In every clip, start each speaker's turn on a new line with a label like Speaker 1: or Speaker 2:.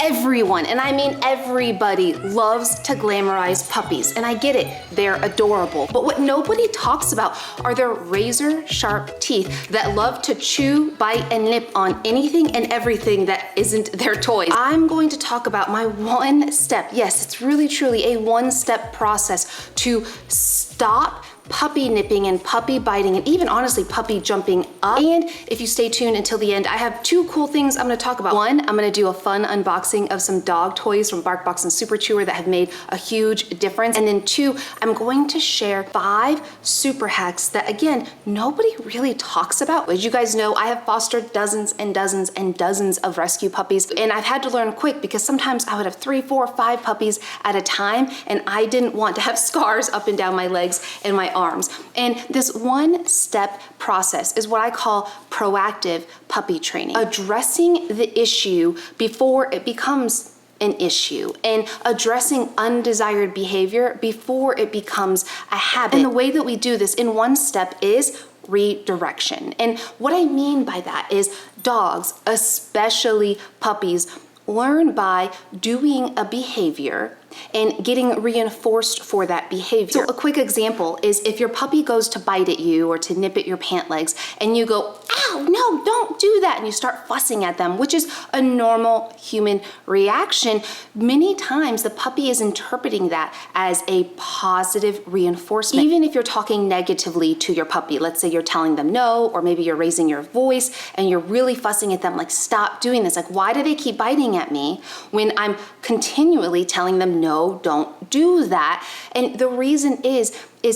Speaker 1: Everyone, and I mean everybody, loves to glamorize puppies, and I get it, they're adorable. But what nobody talks about are their razor sharp teeth that love to chew, bite, and nip on anything and everything that isn't their toy. I'm going to talk about my one step, yes, it's really truly a one-step process to stop puppy nipping and puppy biting and even honestly puppy jumping up. And if you stay tuned until the end, I have two cool things I'm gonna talk about. One, I'm gonna do a fun unboxing of some dog toys from Barkbox and Super Chewer that have made a huge difference. And then two, I'm going to share 5 super hacks that again, nobody really talks about. As you guys know, I have fostered dozens and dozens and dozens of rescue puppies, and I've had to learn quick because sometimes I would have 3, 4, 5 puppies at a time, and I didn't want to have scars up and down my legs and my arms. And this one-step process is what I call proactive puppy training. Addressing the issue before it becomes an issue and addressing undesired behavior before it becomes a habit. And the way that we do this in one step is redirection. And what I mean by that is dogs, especially puppies, learn by doing a behavior and getting reinforced for that behavior. So a quick example is if your puppy goes to bite at you or to nip at your pant legs and you go, ow, no, don't do that, and you start fussing at them, which is a normal human reaction, many times the puppy is interpreting that as a positive reinforcement. Even if you're talking negatively to your puppy, let's say you're telling them no, or maybe you're raising your voice and you're really fussing at them, like, stop doing this. Like, why do they keep biting at me when I'm continually telling them no, don't do that? And the reason is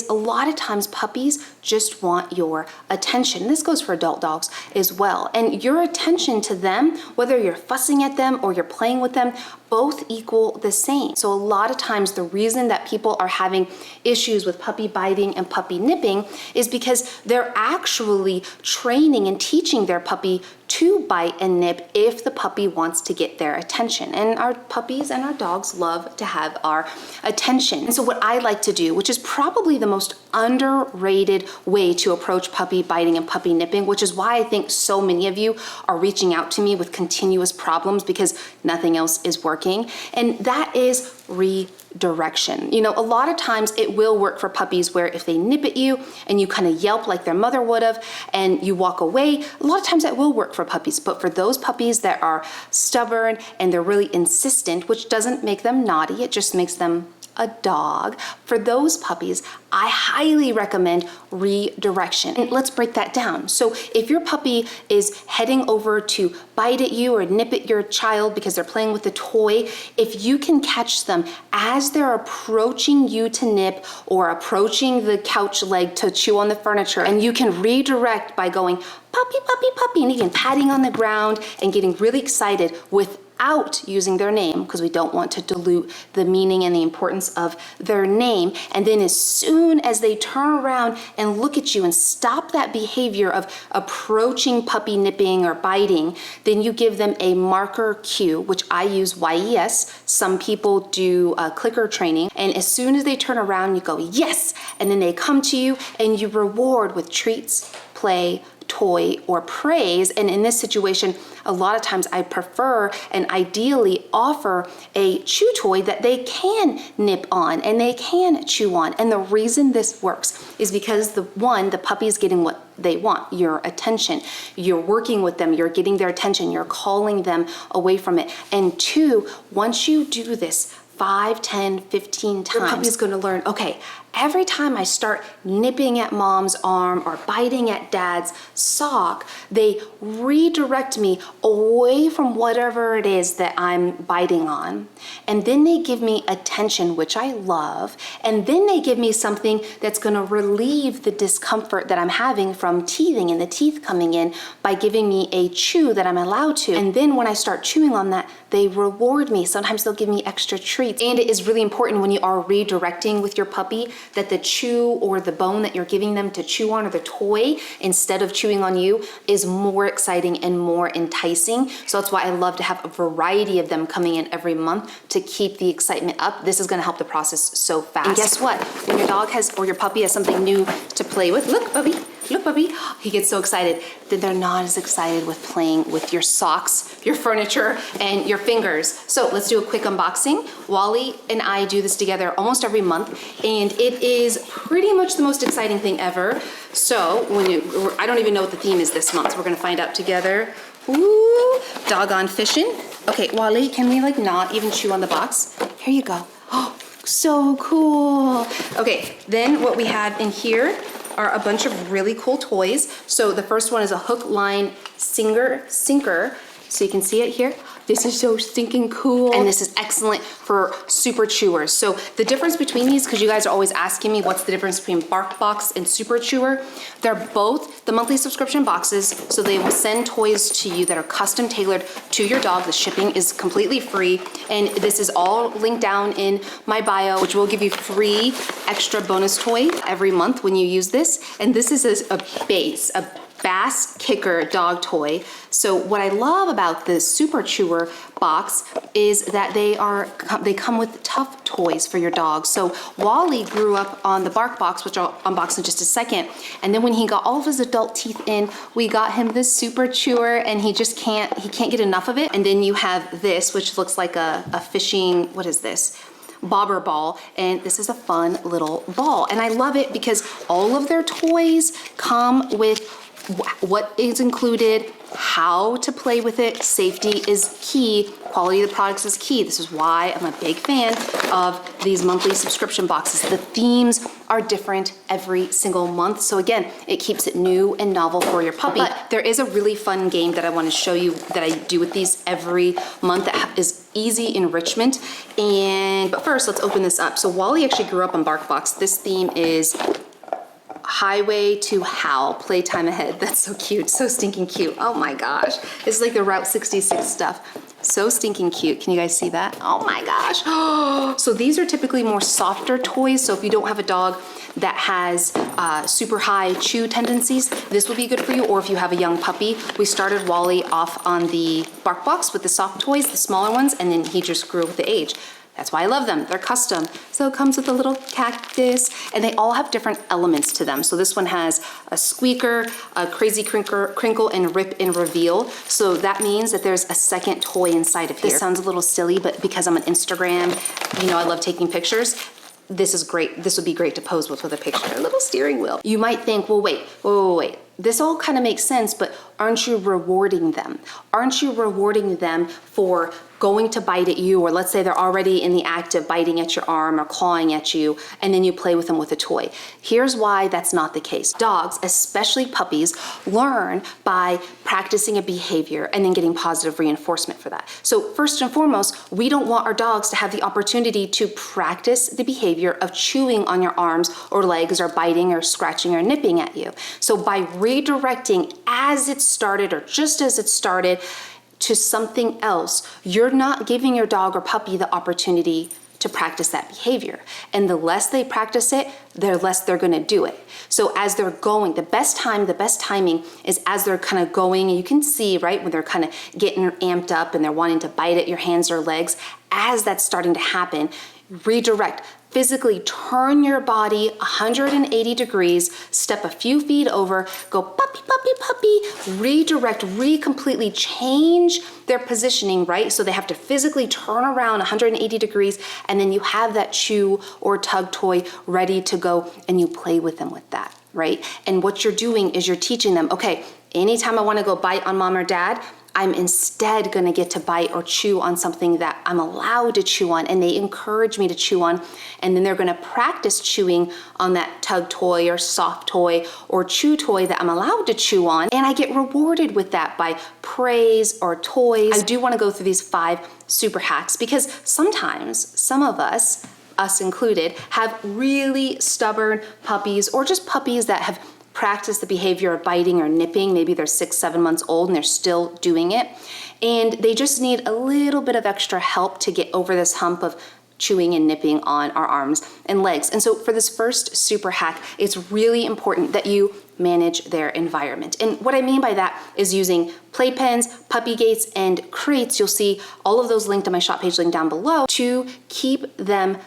Speaker 1: a lot of times puppies just want your attention. This goes for adult dogs as well. And your attention to them, whether you're fussing at them or you're playing with them, both equal the same. So a lot of times the reason that people are having issues with puppy biting and puppy nipping is because they're actually training and teaching their puppy to bite and nip if the puppy wants to get their attention. And our puppies and our dogs love to have our attention. And so what I like to do, which is probably the most underrated way to approach puppy biting and puppy nipping, which is why I think so many of you are reaching out to me with continuous problems because nothing else is working, and that is redirection. You know, a lot of times it will work for puppies where if they nip at you and you kind of yelp like their mother would have and you walk away, a lot of times that will work for puppies. But for those puppies that are stubborn and they're really insistent, which doesn't make them naughty, it just makes them a dog, for those puppies, I highly recommend redirection. And let's break that down. So if your puppy is heading over to bite at you or nip at your child because they're playing with a toy, if you can catch them as they're approaching you to nip or approaching the couch leg to chew on the furniture, and you can redirect by going puppy, puppy, puppy, and even patting on the ground and getting really excited without using their name, because we don't want to dilute the meaning and the importance of their name. And then as soon as they turn around and look at you and stop that behavior of approaching puppy nipping or biting, then you give them a marker cue, which I use YES. Some people do clicker training. And as soon as they turn around, you go, yes. And then they come to you and you reward with treats, play, toy, or praise. And in this situation, a lot of times I prefer and ideally offer a chew toy that they can nip on and they can chew on. And the reason this works is because the puppy is getting what they want, your attention. You're working with them, you're getting their attention, you're calling them away from it. And 2, once you do this 5, 10, 15 times, your puppy's gonna learn, okay, every time I start nipping at mom's arm or biting at dad's sock, they redirect me away from whatever it is that I'm biting on. And then they give me attention, which I love. And then they give me something that's gonna relieve the discomfort that I'm having from teething and the teeth coming in by giving me a chew that I'm allowed to. And then when I start chewing on that, they reward me. Sometimes they'll give me extra treats. And it is really important when you are redirecting with your puppy that the chew or the bone that you're giving them to chew on, or the toy, instead of chewing on you, is more exciting and more enticing. So that's why I love to have a variety of them coming in every month to keep the excitement up. This is gonna help the process so fast. And guess what? When your dog has, or your puppy has something new to play with, look, Bubby, look puppy. He gets so excited. Then they're not as excited with playing with your socks, your furniture, and your fingers. So let's do a quick unboxing. Wally and I do this together almost every month, and it is pretty much the most exciting thing ever. So I don't even know what the theme is this month, so we're gonna find out together. Ooh, doggone fishing. Okay, Wally, can we like not even chew on the box? Here you go. Oh, so cool. Okay, then what we have in here are a bunch of really cool toys. So the first one is a hook, line, sinker. So you can see it here. This is so stinking cool. And this is excellent for super chewers. So the difference between these, because you guys are always asking me what's the difference between Barkbox and Super Chewer, they're both the monthly subscription boxes. So they will send toys to you that are custom tailored to your dog. The shipping is completely free. And this is all linked down in my bio, which will give you free extra bonus toy every month when you use this. And this is a bass kicker dog toy. So what I love about the Super Chewer box is that they come with tough toys for your dog. So Wally grew up on the Barkbox, which I'll unbox in just a second. And then when he got all of his adult teeth in, we got him this Super Chewer, and he can't get enough of it. And then you have this, which looks like a fishing, what is this? Bobber ball, and this is a fun little ball. And I love it because all of their toys come with what is included, how to play with it. Safety is key. Quality of the products is key. This is why I'm a big fan of these monthly subscription boxes. The themes are different every single month. So again, it keeps it new and novel for your puppy. But there is a really fun game that I want to show you that I do with these every month that is easy enrichment. But first, let's open this up. So Wally actually grew up on Barkbox. This theme is Highway to Howl, playtime ahead. That's so cute, so stinking cute. Oh my gosh. This is like the Route 66 stuff. So stinking cute. Can you guys see that? Oh my gosh. So these are typically more softer toys. So if you don't have a dog that has super high chew tendencies, this will be good for you. Or if you have a young puppy, we started Wally off on the Barkbox with the soft toys, the smaller ones, and then he just grew with the age. That's why I love them. They're custom. So it comes with a little cactus, and they all have different elements to them. So this one has a squeaker, a crazy crinkle, and rip and reveal. So that means that there's a second toy inside of here. This sounds a little silly, but because I'm on Instagram, you know, I love taking pictures. This is great. This would be great to pose with a picture. A little steering wheel. You might think, well, wait. This all kind of makes sense, but aren't you rewarding them? Aren't you rewarding them for going to bite at you, or let's say they're already in the act of biting at your arm or clawing at you, and then you play with them with a toy? Here's why that's not the case. Dogs, especially puppies, learn by practicing a behavior and then getting positive reinforcement for that. So first and foremost, we don't want our dogs to have the opportunity to practice the behavior of chewing on your arms or legs or biting or scratching or nipping at you. So by redirecting as it started or just as it started to something else, you're not giving your dog or puppy the opportunity to practice that behavior. And the less they practice it, the less they're gonna do it. So as they're going, the best timing is as they're kind of going, and you can see, right, when they're kind of getting amped up and they're wanting to bite at your hands or legs, as that's starting to happen, redirect. Physically turn your body 180 degrees, step a few feet over, go puppy, puppy, puppy, redirect, completely change their positioning, right? So they have to physically turn around 180 degrees, and then you have that chew or tug toy ready to go, and you play with them with that, right? And what you're doing is you're teaching them, okay, anytime I want to go bite on mom or dad, I'm instead gonna get to bite or chew on something that I'm allowed to chew on, and they encourage me to chew on, and then they're gonna practice chewing on that tug toy or soft toy or chew toy that I'm allowed to chew on, and I get rewarded with that by praise or toys. I do wanna go through these 5 super hacks because sometimes some of us included, have really stubborn puppies or just puppies that have practice the behavior of biting or nipping. Maybe they're 6, 7 months old and they're still doing it. And they just need a little bit of extra help to get over this hump of chewing and nipping on our arms and legs. And so for this first super hack, it's really important that you manage their environment. And what I mean by that is using playpens, puppy gates, and crates. You'll see all of those linked on my shop page link down below to keep them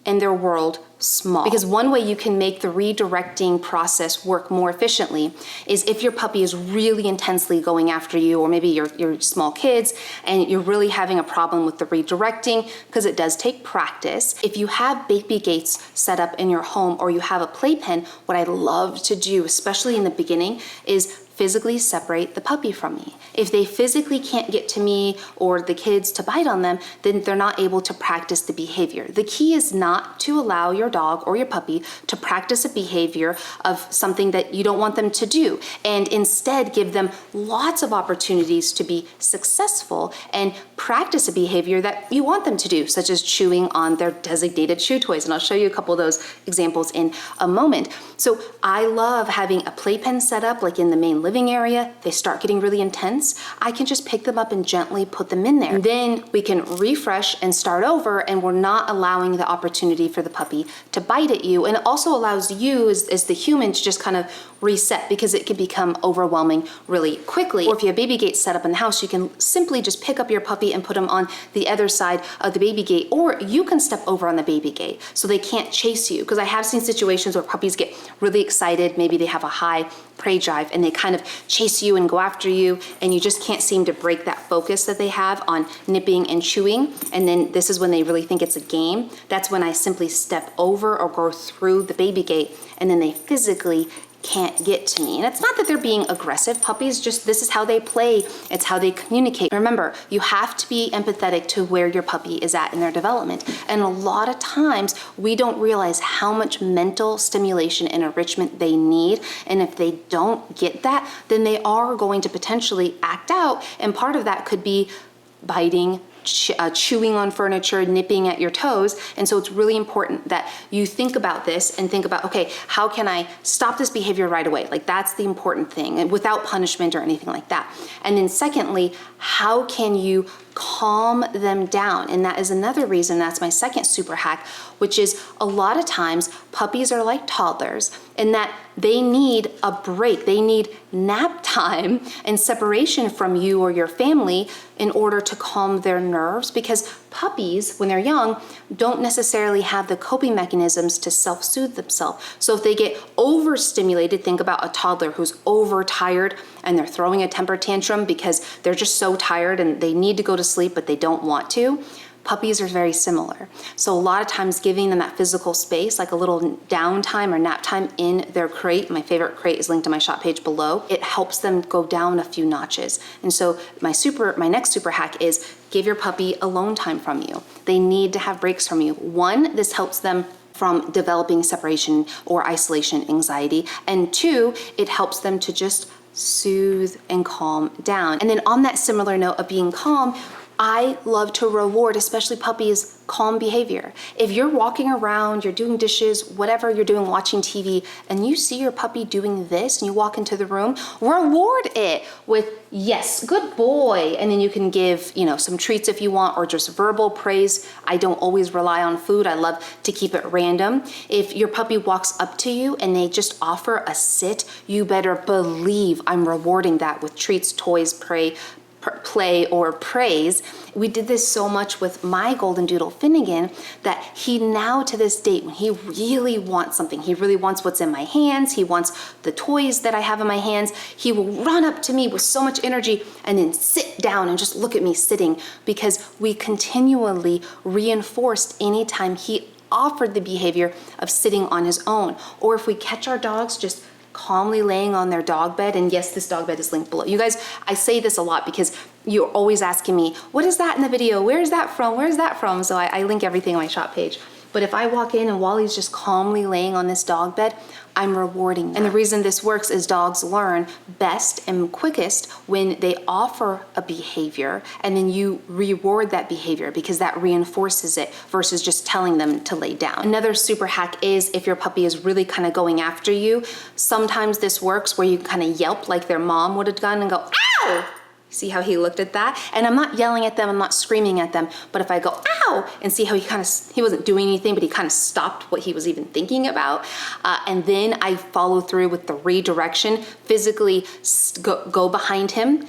Speaker 1: and their world small. Because one way you can make the redirecting process work more efficiently is if your puppy is really intensely going after you, or maybe you're small kids and you're really having a problem with the redirecting, because it does take practice. If you have baby gates set up in your home or you have a playpen, what I love to do, especially in the beginning, is physically separate the puppy from me. If they physically can't get to me or the kids to bite on them, then they're not able to practice the behavior. The key is not to allow your dog or your puppy to practice a behavior of something that you don't want them to do, and instead give them lots of opportunities to be successful and practice a behavior that you want them to do, such as chewing on their designated chew toys. And I'll show you a couple of those examples in a moment. So I love having a playpen set up, like in the main living area. They start getting really intense, I can just pick them up and gently put them in there. And then we can refresh and start over, and we're not allowing the opportunity for the puppy to bite at you. And it also allows you as the human to just kind of reset, because it can become overwhelming really quickly. Or if you have baby gates set up in the house, you can simply just pick up your puppy and put them on the other side of the baby gate, or you can step over on the baby gate so they can't chase you. Because I have seen situations where puppies get really excited, maybe they have a high prey drive and they kind of chase you and go after you, and you just can't seem to break that focus that they have on nipping and chewing. And then this is when they really think it's a game. That's when I simply step over or go through the baby gate, and then they physically can't get to me. And it's not that they're being aggressive. Puppies, just this is how they play. It's how they communicate. Remember, you have to be empathetic to where your puppy is at in their development. And a lot of times we don't realize how much mental stimulation and enrichment they need. And if they don't get that, then they are going to potentially act out. And part of that could be biting, chewing on furniture, nipping at your toes. And so it's really important that you think about this and think about, okay, how can I stop this behavior right away? Like, that's the important thing, and without punishment or anything like that. And then secondly, how can you calm them down? And that is another reason, that's my second super hack, which is a lot of times puppies are like toddlers in that they need a break. They need nap time and separation from you or your family in order to calm their nerves, because puppies, when they're young, don't necessarily have the coping mechanisms to self-soothe themselves. So if they get overstimulated, think about a toddler who's overtired and they're throwing a temper tantrum because they're just so tired and they need to go to sleep, but they don't want to. Puppies are very similar. So a lot of times giving them that physical space, like a little downtime or nap time in their crate. My favorite crate is linked to my shop page below. It helps them go down a few notches. And so my next super hack is give your puppy alone time from you. They need to have breaks from you. One, this helps them from developing separation or isolation anxiety. And two, it helps them to just soothe and calm down. And then on that similar note of being calm, I love to reward, especially puppies, calm behavior. If you're walking around, you're doing dishes, whatever you're doing, watching TV, and you see your puppy doing this and you walk into the room, reward it with, yes, good boy. And then you can give, some treats if you want, or just verbal praise. I don't always rely on food. I love to keep it random. If your puppy walks up to you and they just offer a sit, you better believe I'm rewarding that with treats, toys, play, or praise. We did this so much with my golden doodle Finnegan that he now, to this date, when he really wants something, he really wants what's in my hands, he wants the toys that I have in my hands, he will run up to me with so much energy and then sit down and just look at me sitting, because we continually reinforced anytime he offered the behavior of sitting on his own. Or if we catch our dogs just calmly laying on their dog bed, and yes, this dog bed is linked below. You guys, I say this a lot because you're always asking me, what is that in the video? Where is that from? Where is that from? So I link everything on my shop page. But if I walk in and Wally's just calmly laying on this dog bed, I'm rewarding that. And the reason this works is dogs learn best and quickest when they offer a behavior and then you reward that behavior, because that reinforces it versus just telling them to lay down. Another super hack is if your puppy is really kind of going after you, sometimes this works where you kind of yelp like their mom would have done and go, ow! See how he looked at that? And I'm not yelling at them, I'm not screaming at them, but if I go, ow, and see how he wasn't doing anything, but he kind of stopped what he was even thinking about. And then I follow through with the redirection, physically go behind him,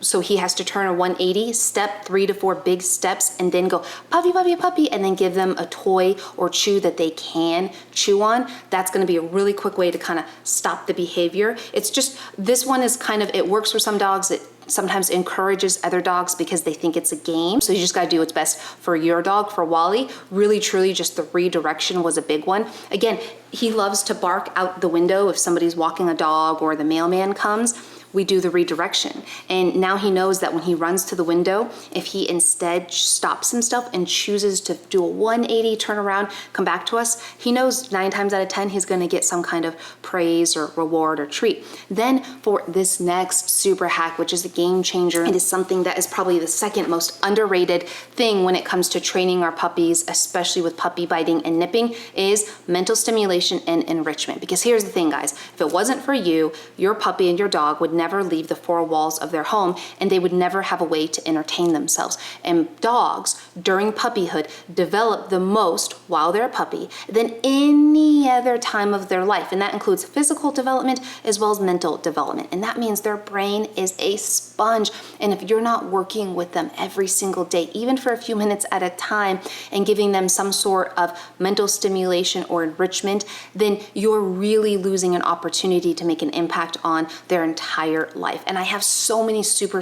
Speaker 1: so he has to turn a 180, step 3 to 4 big steps, and then go puppy, puppy, puppy, and then give them a toy or chew that they can chew on. That's gonna be a really quick way to kind of stop the behavior. It's just, this one is kind of, it works for some dogs. It sometimes encourages other dogs because they think it's a game. So you just gotta do what's best for your dog. For Wally, really truly just the redirection was a big one. Again, he loves to bark out the window if somebody's walking a dog or the mailman comes. We do the redirection. And now he knows that when he runs to the window, if he instead stops himself and chooses to do a 180, turn around, come back to us, he knows 9 times out of 10, he's gonna get some kind of praise or reward or treat. Then for this next super hack, which is a game changer, it is something that is probably the second most underrated thing when it comes to training our puppies, especially with puppy biting and nipping, is mental stimulation and enrichment. Because here's the thing, guys, if it wasn't for you, your puppy and your dog would never leave the 4 walls of their home, and they would never have a way to entertain themselves. And dogs during puppyhood develop the most while they're a puppy than any other time of their life. And that includes physical development as well as mental development. And that means their brain is a sponge. And if you're not working with them every single day, even for a few minutes at a time, and giving them some sort of mental stimulation or enrichment, then you're really losing an opportunity to make an impact on their entire life. And I have so many super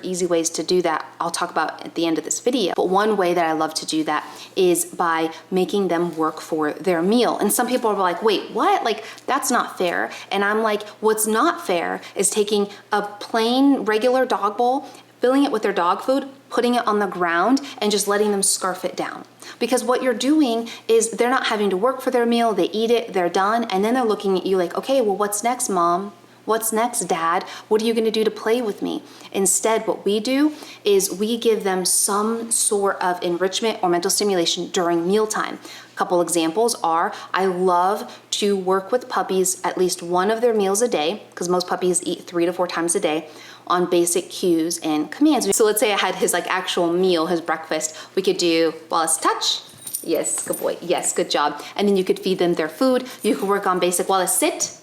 Speaker 1: easy ways to do that I'll talk about at the end of this video. But one way that I love to do that is by making them work for their meal. And some people are like, wait, what? Like, that's not fair. And I'm like, what's not fair is taking a plain regular dog bowl, filling it with their dog food, putting it on the ground, and just letting them scarf it down. Because what you're doing is they're not having to work for their meal, they eat it, they're done, and then they're looking at you like, okay, well, what's next, Mom? What's next, Dad? What are you gonna do to play with me? Instead, what we do is we give them some sort of enrichment or mental stimulation during mealtime. A couple examples are, I love to work with puppies at least one of their meals a day, because most puppies eat 3 to 4 times a day, on basic cues and commands. So let's say I had his like actual meal, his breakfast. We could do Wallace touch. Yes, good boy. Yes, good job. And then you could feed them their food. You could work on basic Wallace sit.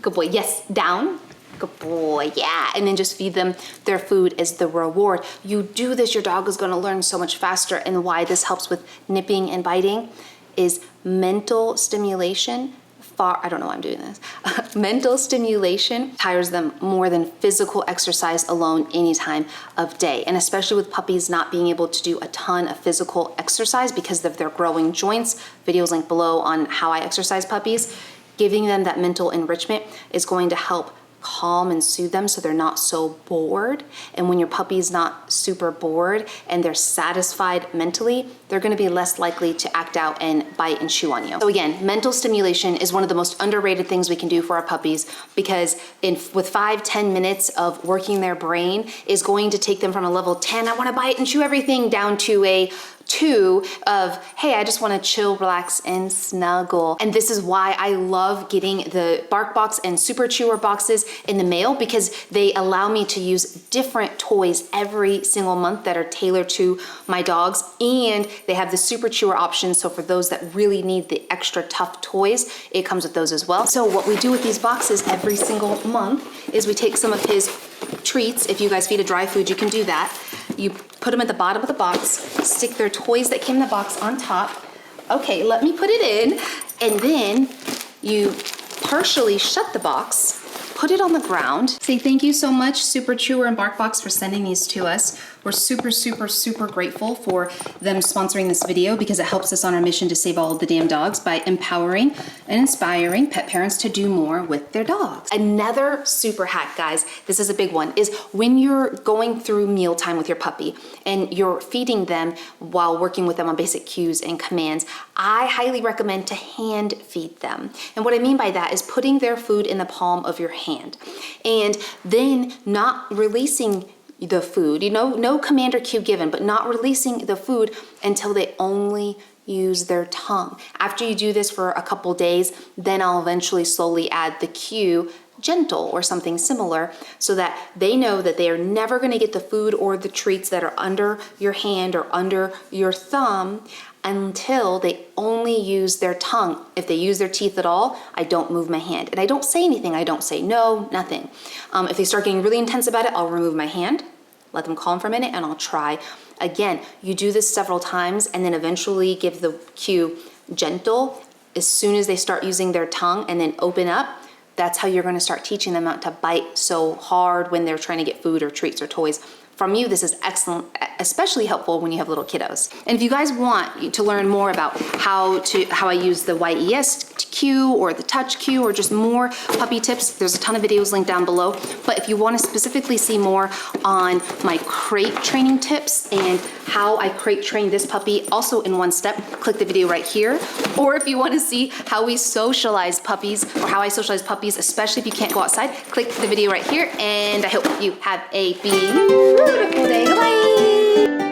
Speaker 1: Good boy, yes, down. Good boy, yeah. And then just feed them their food as the reward. You do this, your dog is gonna learn so much faster. And why this helps with nipping and biting is mental stimulation. I don't know why I'm doing this. Mental stimulation tires them more than physical exercise alone any time of day. And especially with puppies not being able to do a ton of physical exercise because of their growing joints. Videos linked below on how I exercise puppies. Giving them that mental enrichment is going to help calm and soothe them so they're not so bored. And when your puppy's not super bored and they're satisfied mentally, they're gonna be less likely to act out and bite and chew on you. So again, mental stimulation is one of the most underrated things we can do for our puppies, because with 5-10 minutes of working their brain is going to take them from a level 10, I wanna bite and chew everything, down to a 2 of, hey, I just wanna chill, relax, and snuggle. And this is why I love getting the Barkbox and Super Chewer boxes in the mail, because they allow me to use different toys every single month that are tailored to my dogs, and they have the Super Chewer option, so for those that really need the extra tough toys, it comes with those as well. So what we do with these boxes every single month is we take some of his treats. If you guys feed a dry food, you can do that. You put them at the bottom of the box, stick their toys that came in the box on top. Okay, let me put it in. And then you partially shut the box, put it on the ground. Say thank you so much, Super Chewer and Barkbox, for sending these to us. We're super grateful for them sponsoring this video, because it helps us on our mission to save all of the damn dogs by empowering and inspiring pet parents to do more with their dogs. Another super hack, guys, this is a big one, is when you're going through mealtime with your puppy and you're feeding them while working with them on basic cues and commands, I highly recommend to hand feed them. And what I mean by that is putting their food in the palm of your hand and then not releasing the food, no command or cue given, but not releasing the food until they only use their tongue. After you do this for a couple days, then I'll eventually slowly add the cue gentle or something similar, so that they know that they are never going to get the food or the treats that are under your hand or under your thumb until they only use their tongue. If they use their teeth at all, I don't move my hand. And I don't say anything. I don't say no, nothing. If they start getting really intense about it, I'll remove my hand, let them calm for a minute, and I'll try. Again, you do this several times and then eventually give the cue gentle as soon as they start using their tongue, and then open up. That's how you're going to start teaching them not to bite so hard when they're trying to get food or treats or toys from you. This is excellent, especially helpful when you have little kiddos. And if you guys want to learn more about how I use the YES cue or the touch cue or just more puppy tips, there's a ton of videos linked down below. But if you want to specifically see more on my crate training tips and how I crate train this puppy also in one step, click the video right here. Or if you want to see how we socialize puppies or how I socialize puppies, especially if you can't go outside, click the video right here. And I hope you have a beautiful day. Bye.